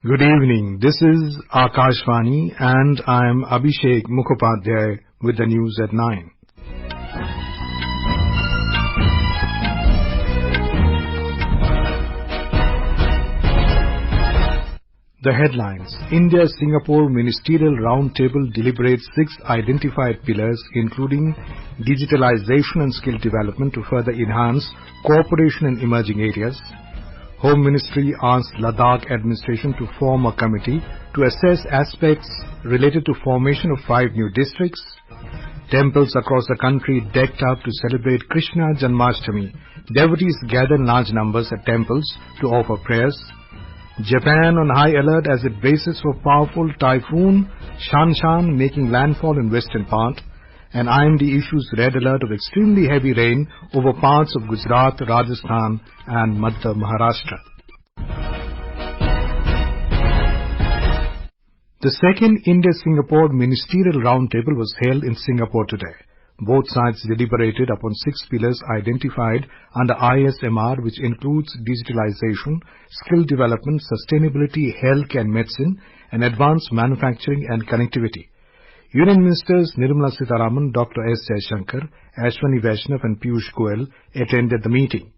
Good evening. This is Akashvani and I am Abhishek Mukhopadhyay with the news at 9. The headlines. India-Singapore Ministerial Roundtable deliberates 6 identified pillars including digitalisation and skill development to further enhance cooperation in emerging areas. Home Ministry asked Ladakh administration to form a committee to assess aspects related to formation of 5 new districts. Temples across the country decked out to celebrate Krishna Janmashtami. Devotees gather in large numbers at temples to offer prayers. Japan on high alert as it braces for powerful Typhoon Shanshan making landfall in western part. And IMD issues red alert of extremely heavy rain over parts of Gujarat, Rajasthan and Madhya Maharashtra. The second India-Singapore Ministerial Roundtable was held in Singapore today. Both sides deliberated upon 6 pillars identified under ISMR, which includes digitalisation, skill development, sustainability, health and medicine, and advanced manufacturing and connectivity. Union Ministers Nirmala Sitharaman, Dr. S. Jaishankar, Ashwani Vaishnav and Piyush Goyal attended the meeting.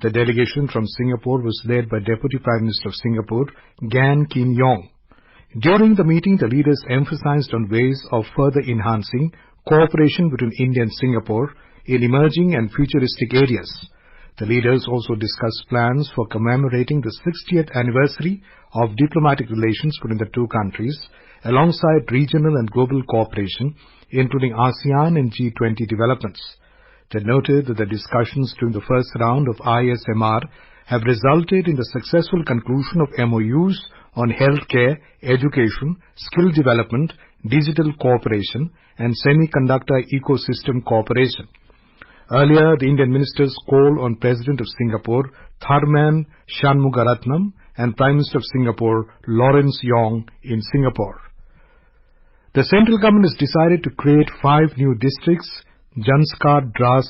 The delegation from Singapore was led by Deputy Prime Minister of Singapore, Gan Kim Yong. During the meeting, the leaders emphasized on ways of further enhancing cooperation between India and Singapore in emerging and futuristic areas. The leaders also discussed plans for commemorating the 60th anniversary of diplomatic relations between the two countries, alongside regional and global cooperation, including ASEAN and G20 developments. They noted that the discussions during the first round of ISMR have resulted in the successful conclusion of MOUs on healthcare, education, skill development, digital cooperation, and semiconductor ecosystem cooperation. Earlier, the Indian ministers called on President of Singapore, Tharman Shanmugaratnam, and Prime Minister of Singapore, Lawrence Wong, in Singapore. The central government has decided to create 5 new districts, Janskar, Dras,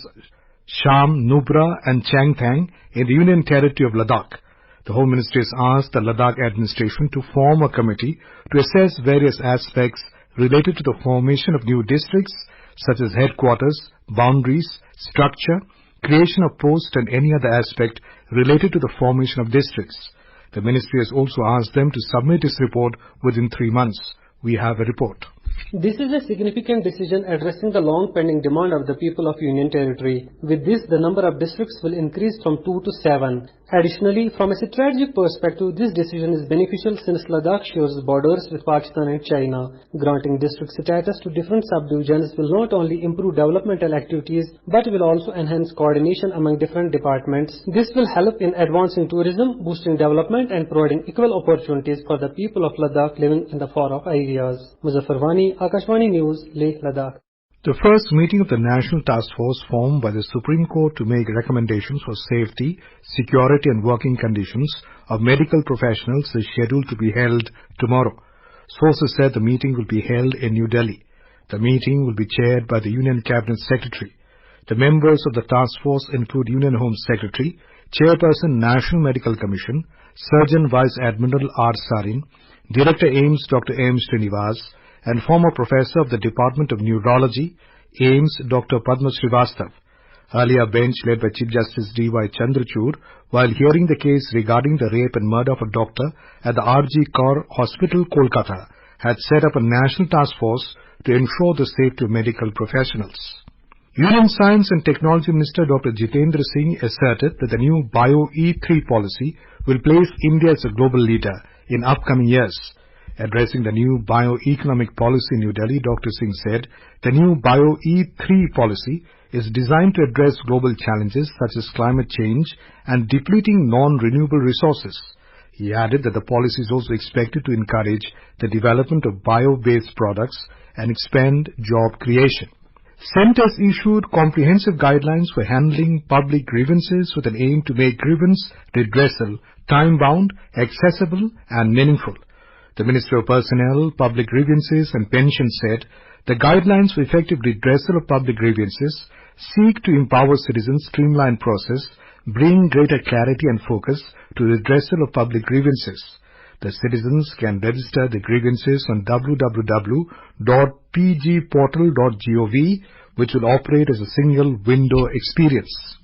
Sham, Nubra and Changthang in the Union Territory of Ladakh. The Home Ministry has asked the Ladakh administration to form a committee to assess various aspects related to the formation of new districts such as headquarters, boundaries, structure, creation of posts and any other aspect related to the formation of districts. The ministry has also asked them to submit its report within 3 months. We have a report. This is a significant decision addressing the long-pending demand of the people of Union Territory. With this, the number of districts will increase from 2 to 7. Additionally, from a strategic perspective, this decision is beneficial since Ladakh shares borders with Pakistan and China. Granting district status to different subdivisions will not only improve developmental activities, but will also enhance coordination among different departments. This will help in advancing tourism, boosting development and providing equal opportunities for the people of Ladakh living in the far-off areas. Muzaffarwani, Akashvani News, Leh, Ladakh. The first meeting of the National Task Force formed by the Supreme Court to make recommendations for safety, security and working conditions of medical professionals is scheduled to be held tomorrow. Sources said the meeting will be held in New Delhi. The meeting will be chaired by the Union Cabinet Secretary. The members of the task force include Union Home Secretary, Chairperson National Medical Commission, Surgeon Vice Admiral R. Sarin, Director AIMS Dr. M. Srinivas, and former professor of the Department of Neurology, AIMS, Dr. Padma Srivastav. Earlier, a bench led by Chief Justice D.Y. Chandrachud, while hearing the case regarding the rape and murder of a doctor at the R.G. Kaur Hospital, Kolkata, had set up a national task force to ensure the safety of medical professionals. Union Science and Technology Minister Dr. Jitendra Singh asserted that the new Bio-E3 policy will place India as a global leader in upcoming years. Addressing the new bioeconomic policy in New Delhi, Dr. Singh said the new Bio-E3 policy is designed to address global challenges such as climate change and depleting non-renewable resources. He added that the policy is also expected to encourage the development of bio-based products and expand job creation. Centres issued comprehensive guidelines for handling public grievances with an aim to make grievance redressal time-bound, accessible and meaningful. The Ministry of Personnel, Public Grievances and Pensions said the guidelines for effective redressal of public grievances seek to empower citizens, streamline process, bring greater clarity and focus to redressal of public grievances. The citizens can register their grievances on www.pgportal.gov, which will operate as a single window experience.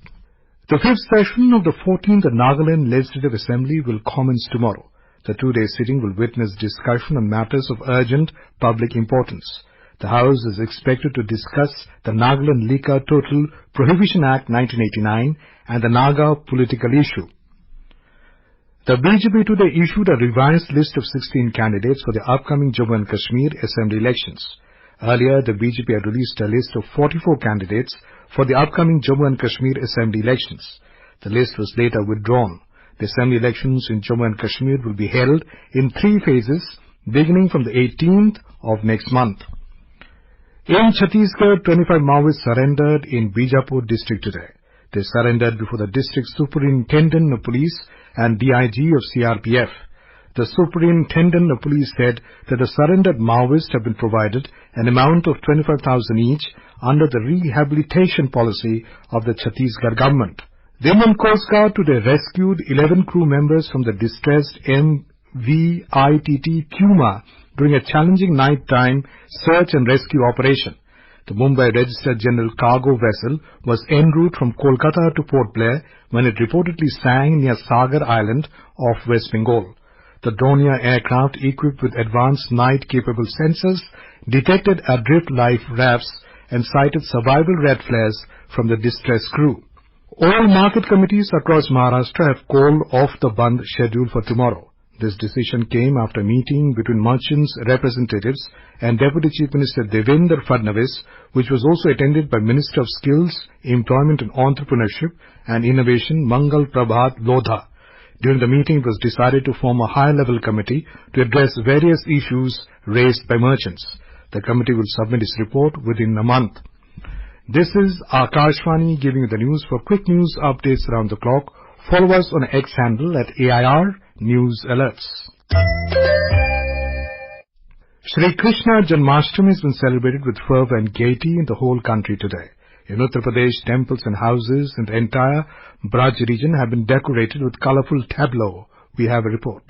The fifth session of the 14th Nagaland Legislative Assembly will commence tomorrow. The two-day sitting will witness discussion on matters of urgent public importance. The House is expected to discuss the Nagaland Liquor Total Prohibition Act 1989 and the Naga political issue. The BJP today issued a revised list of 16 candidates for the upcoming Jammu and Kashmir Assembly elections. Earlier, the BJP had released a list of 44 candidates for the upcoming Jammu and Kashmir Assembly elections. The list was later withdrawn. The Assembly elections in Jammu and Kashmir will be held in 3 phases, beginning from the 18th of next month. In Chhattisgarh, 25 Maoists surrendered in Bijapur district today. They surrendered before the district superintendent of police and DIG of CRPF. The superintendent of police said that the surrendered Maoists have been provided an amount of 25,000 each under the rehabilitation policy of the Chhattisgarh government. The Indian Coast Guard today rescued 11 crew members from the distressed MVITT Puma during a challenging nighttime search and rescue operation. The Mumbai Registered General cargo vessel was en route from Kolkata to Port Blair when it reportedly sank near Sagar Island off West Bengal. The Dornier aircraft, equipped with advanced night-capable sensors, detected adrift life rafts and sighted survival red flares from the distressed crew. All market committees across Maharashtra have called off the Bandh schedule for tomorrow. This decision came after a meeting between merchants' representatives and Deputy Chief Minister Devendra Fadnavis, which was also attended by Minister of Skills, Employment and Entrepreneurship and Innovation Mangal Prabhat Lodha. During the meeting, it was decided to form a high-level committee to address various issues raised by merchants. The committee will submit its report within a month. This is Akashvani giving you the news. For quick news updates around the clock, follow us on X handle at AIR News Alerts. Shri Krishna Janmashtami has been celebrated with fervour and gaiety in the whole country today. In Uttar Pradesh, temples and houses in the entire Braj region have been decorated with colourful tableaux. We have a report.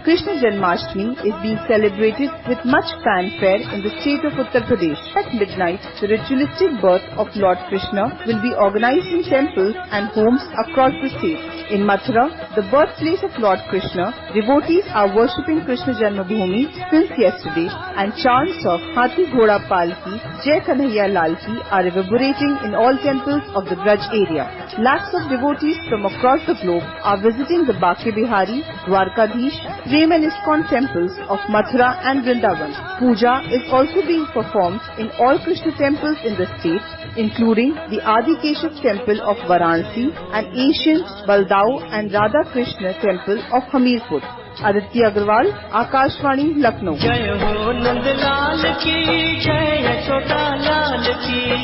Krishna Janmashtami is being celebrated with much fanfare in the state of Uttar Pradesh. At midnight, the ritualistic birth of Lord Krishna will be organized in temples and homes across the state. In Mathura, the birthplace of Lord Krishna, devotees are worshipping Krishna Janmashtami since yesterday, and chants of Hathi Ghoda Palki, Jai Kanhaiya Lalki are reverberating in all temples of the Braj area. Lakhs of devotees from across the globe are visiting the Bake Bihari, Dwarkadhish, Prem and ISKCON temples of Mathura and Vrindavan. Puja is also being performed in all Krishna temples in the state, including the Adi Keshav temple of Varanasi and ancient Baldao and Radha Krishna temple of Hamirpur. Aditya Agarwal, Akashvani, Lucknow. Jai ho Nand Lal ki, Jai Chota Lal ki.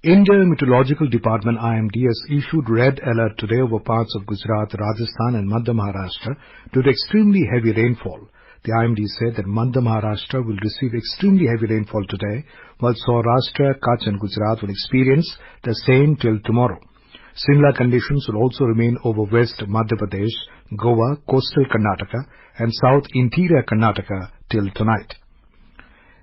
India Meteorological Department IMD has issued red alert today over parts of Gujarat, Rajasthan and Madhya Maharashtra due to extremely heavy rainfall. The IMD said that Madhya Maharashtra will receive extremely heavy rainfall today, while Saurashtra, Kutch and Gujarat will experience the same till tomorrow. Similar conditions will also remain over West Madhya Pradesh, Goa, coastal Karnataka and South Interior Karnataka till tonight.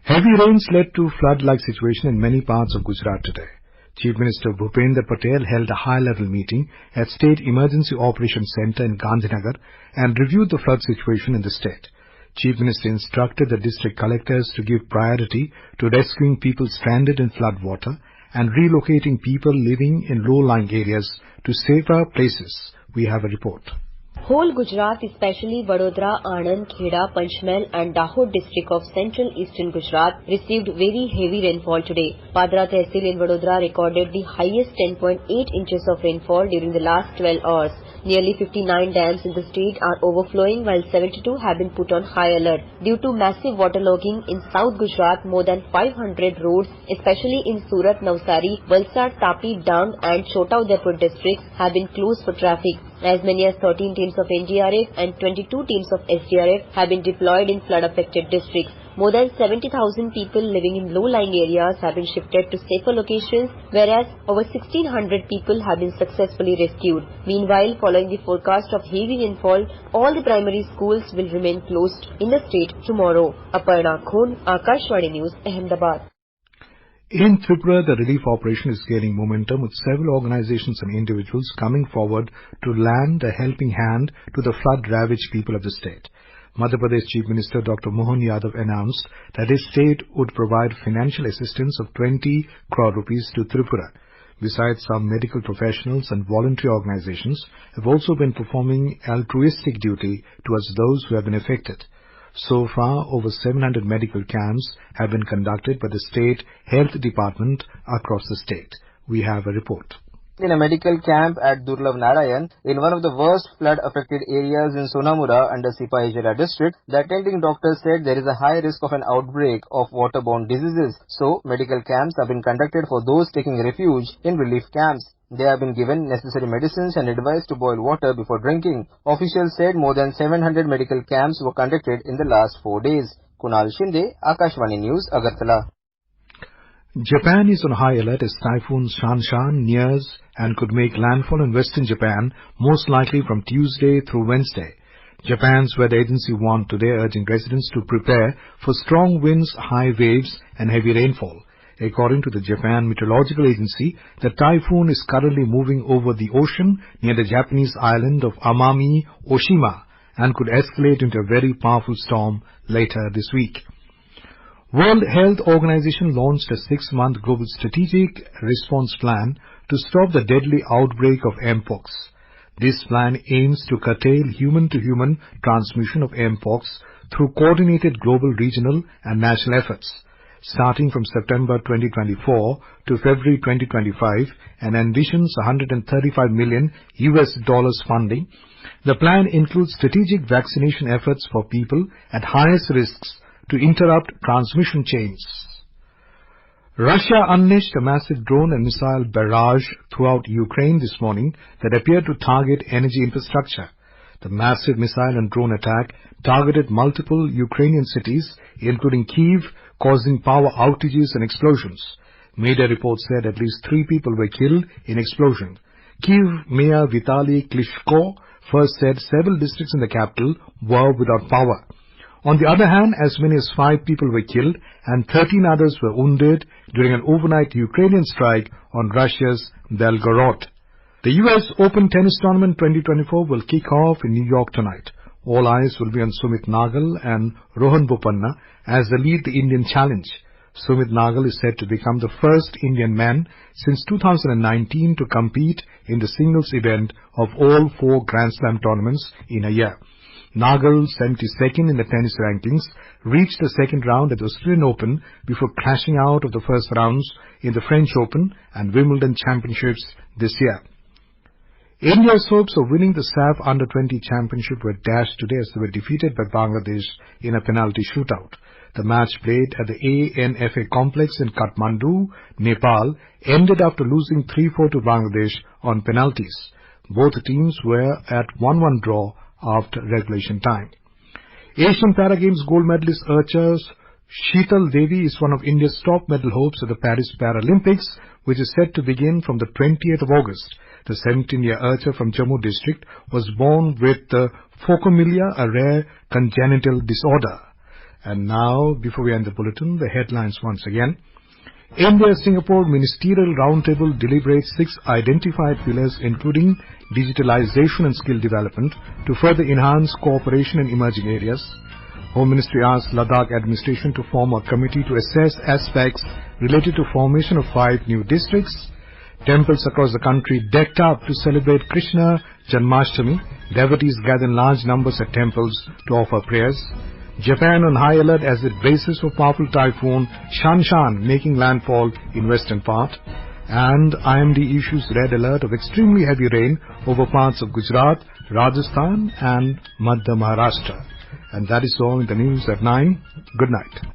Heavy rains led to flood-like situation in many parts of Gujarat today. Chief Minister Bhupendra Patel held a high-level meeting at State Emergency Operations Centre in Gandhinagar and reviewed the flood situation in the state. Chief Minister instructed the district collectors to give priority to rescuing people stranded in flood water and relocating people living in low-lying areas to safer places. We have a report. Whole Gujarat, especially Vadodara, Anand, Kheda, Panchmahal and Dahod district of central eastern Gujarat received very heavy rainfall today. Padra Tehsil in Vadodara recorded the highest 10.8 inches of rainfall during the last 12 hours. Nearly 59 dams in the state are overflowing while 72 have been put on high alert. Due to massive waterlogging in South Gujarat, more than 500 roads, especially in Surat, Navsari, Valsad, Tapi, Dang and Chota Udaipur districts have been closed for traffic. As many as 13 teams of NDRF and 22 teams of SDRF have been deployed in flood-affected districts. More than 70,000 people living in low-lying areas have been shifted to safer locations, whereas over 1,600 people have been successfully rescued. Meanwhile, following the forecast of heavy rainfall, all the primary schools will remain closed in the state tomorrow. Aparna Khon, Akashvani News, Ahmedabad. In Tripura, the relief operation is gaining momentum with several organizations and individuals coming forward to lend a helping hand to the flood-ravaged people of the state. Madhya Pradesh Chief Minister Dr. Mohan Yadav announced that his state would provide financial assistance of 20 crore rupees to Tripura. Besides, some medical professionals and voluntary organizations have also been performing altruistic duty towards those who have been affected. So far, over 700 medical camps have been conducted by the State Health Department across the state. We have a report. In a medical camp at Durlabh Narayan, in one of the worst flood-affected areas in Sonamura under Sipahijala district, the attending doctor said there is a high risk of an outbreak of waterborne diseases. So, medical camps have been conducted for those taking refuge in relief camps. They have been given necessary medicines and advised to boil water before drinking. Officials said more than 700 medical camps were conducted in the last 4 days. Kunal Shinde, Akashvani News, Agartala. Japan is on high alert as Typhoon Shanshan nears and could make landfall in western Japan, most likely from Tuesday through Wednesday. Japan's weather agency warned today, urging residents to prepare for strong winds, high waves and heavy rainfall. According to the Japan Meteorological Agency, the typhoon is currently moving over the ocean near the Japanese island of Amami Oshima and could escalate into a very powerful storm later this week. World Health Organization launched a 6-month global strategic response plan to stop the deadly outbreak of Mpox. This plan aims to curtail human-to-human transmission of Mpox through coordinated global, regional and national efforts. Starting from September 2024 to February 2025 and envisions $135 million funding. The plan includes strategic vaccination efforts for people at highest risks to interrupt transmission chains. Russia unleashed a massive drone and missile barrage throughout Ukraine this morning that appeared to target energy infrastructure. The massive missile and drone attack targeted multiple Ukrainian cities, including Kyiv, causing power outages and explosions. Media reports said at least 3 people were killed in explosion. Kyiv Mayor Vitaly Klitschko first said several districts in the capital were without power. On the other hand, as many as 5 people were killed and 13 others were wounded during an overnight Ukrainian strike on Russia's Belgorod. The US Open Tennis Tournament 2024 will kick off in New York tonight. All eyes will be on Sumit Nagal and Rohan Bopanna as they lead the Indian challenge. Sumit Nagal is said to become the first Indian man since 2019 to compete in the singles event of all 4 Grand Slam tournaments in a year. Nagal, 72nd in the tennis rankings, reached the second round at the Australian Open before crashing out of the first rounds in the French Open and Wimbledon Championships this year. India's hopes of winning the SAF Under-20 Championship were dashed today as they were defeated by Bangladesh in a penalty shootout. The match played at the ANFA complex in Kathmandu, Nepal, ended after losing 3-4 to Bangladesh on penalties. Both teams were at 1-1 draw after regulation time. Asian Para Games gold medalist archer Sheetal Devi is one of India's top medal hopes at the Paris Paralympics, which is set to begin from the 20th of August. The 17-year archer from Jammu district was born with phocomelia, a rare congenital disorder. And now, before we end the bulletin, the headlines once again. India-Singapore Ministerial Roundtable deliberates 6 identified pillars including digitalisation and skill development to further enhance cooperation in emerging areas. Home Ministry asked Ladakh administration to form a committee to assess aspects related to formation of 5 new districts. Temples across the country decked up to celebrate Krishna Janmashtami. Devotees gather in large numbers at temples to offer prayers. Japan on high alert as it braces for powerful typhoon Shanshan making landfall in western part. And IMD issues red alert of extremely heavy rain over parts of Gujarat, Rajasthan and Madhya Maharashtra. And that is all in the news at 9. Good night.